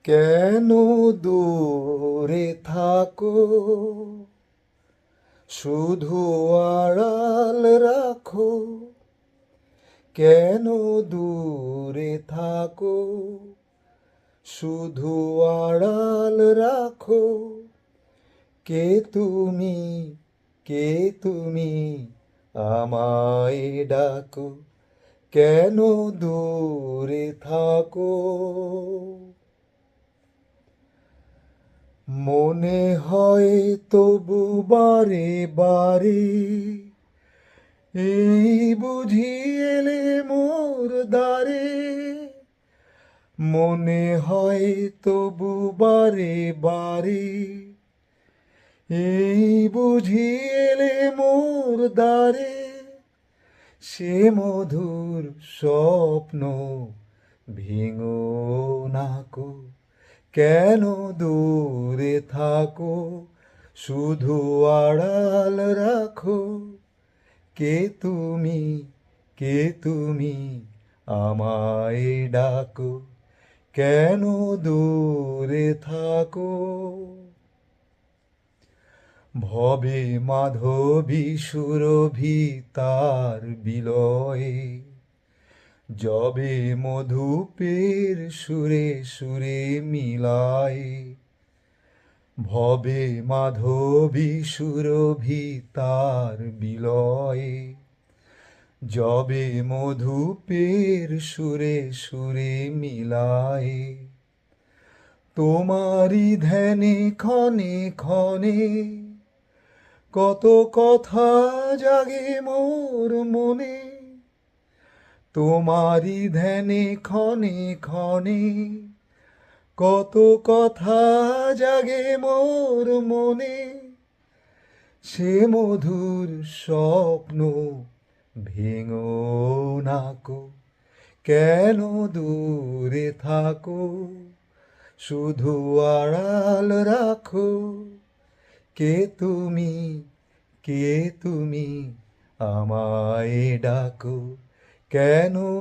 কেন দূরে থাকো, শুধু আড়াল রাখো। কেন দূরে থাকো, শুধু আড়াল রাখো। কে তুমি, কে তুমি, আমায় ডাকো। কেন দূরে থাকো। মনে হয় তবু বারে বারে, এই বুঝি এলে মোর দ্বারে। মনে হয় তবু বারে বারে, এই বুঝি এলে মোর দ্বারে। সে মধুর স্বপ্ন ভেঙো নাকো। কেন দূরে থাকো, শুধু আড়াল রাখো। কে তুমি, কে তুমি, আমায় ডাকো। কেন দূরে থাকো। ভবে মাধবী সুরভি তার বিলয়ে, যবে মধুপের সুরে সুরে মিলায়। ভবে মাধবী সুরভি তার বিলয়ে, যবে মধুপের সুরে সুরে মিলায়। তোমারি ধ্যানে ক্ষণে ক্ষণে, কত কথা জাগে মোর মনে। তোমারি ধ্যানে ক্ষণে ক্ষণে, কত কথা জাগে মোর মনে। সে মধুর স্বপ্ন ভেঙো নাকো। কেন দূরে থাকো, শুধু আড়াল রাখো। কে তুমি, কে তুমি, আমায় ডাকো। কেন